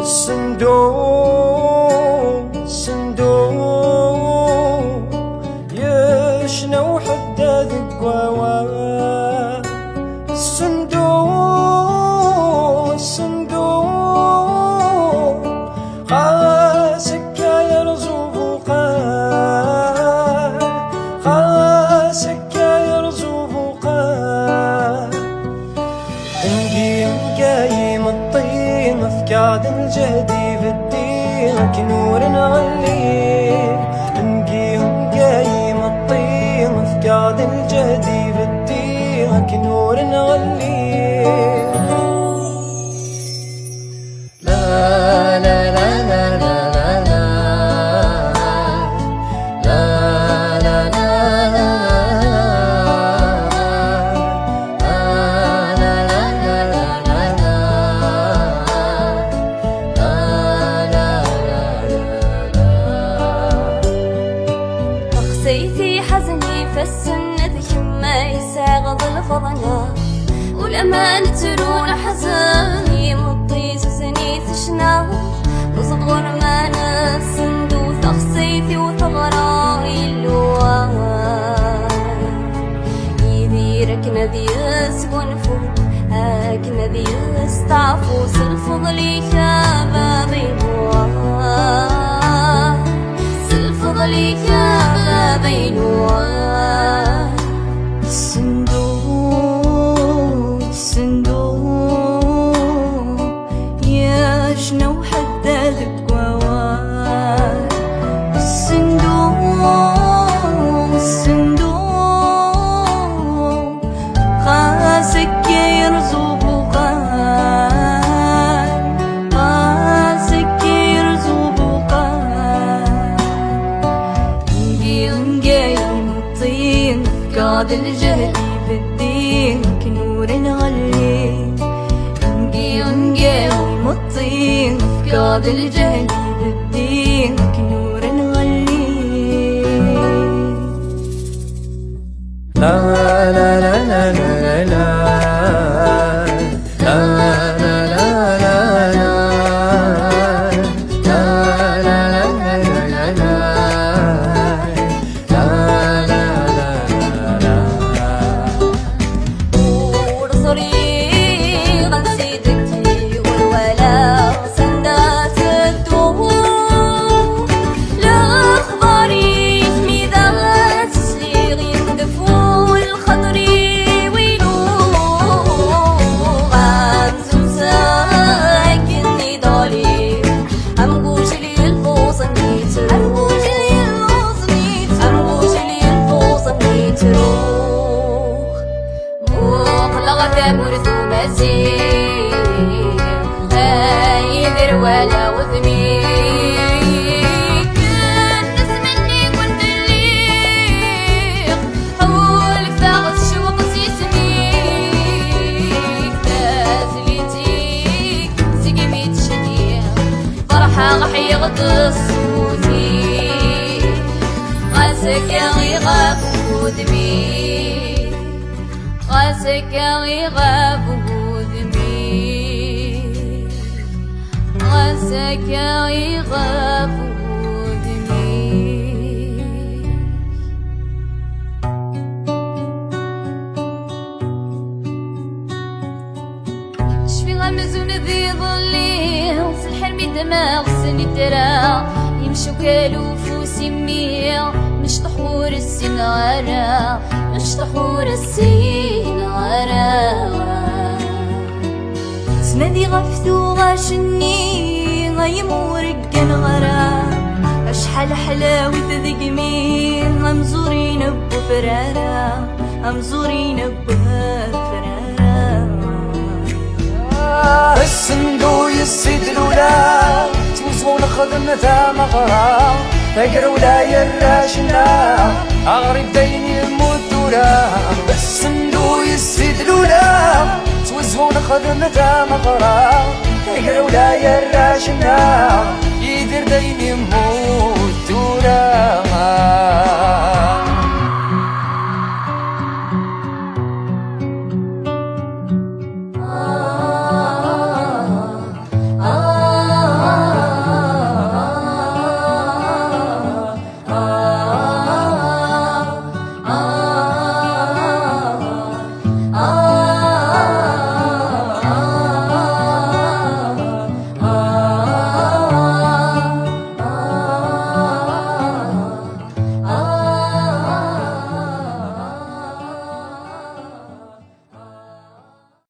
الصندوق الصندوق يشنو حدا ذقوا الصندوق الصندوق خاسك يرزو فوقاه خاسك يرزو فوقاه نقيم قايم الطين افقاد الجهدي في الدين كنور نغليه نقيم قايم الطين افقاد الجهدي في الدين كنور نغليه لا لا لا لا لا لا لا لا لا سيفي حزني فالسنة كما يساغض الفضنا والأمان ترون حزني مطي سسني تشنا وصدغر مانا السندو ثق سيفي وثغراي اللوان يذيرك نذيس ونفو هاك نذيس تعفو سلفضلي كما بينوان سلفضلي كما بينوان الصندوق الصندوق يا شنو حدا ذكوان الصندوق الصندوق خاسك يرزو قان خاسك يرزو قان نقيم الطين فقاد الجهل في الدين كنور نغلي نقيم الطين فقاد الجهل في الدين كنور نغلي لا لا لا لا لا لا لا لا لا لا ولا وذني كنس مني كنت الليق حول فاغت شوق سيسميك تازليتيك سقمي تشديق فرحة غح يغطس صوتي غاسك يغيغاب ودمي غاسك يغيغاب غاسك يغاب ودمي شفي غمزون ذي ظلي وصل حرمي دماغ سني ترى يمشو كالوف وسمية مش طحور السن غرا مش طحور السن غرا سندي غفتو غاشني غيمور الغرام اشحال حلاوة ذقمي غمزورين بفرارا غمزورين بفرارا الصندوق يسيد الولا توزون خدمتها مغرا فقر ولا يراشنا اغرب ديني المدورة الصندوق يسيد الولا توزون خدمتها مغرا فقر ولا يراشنا يدير ديني مو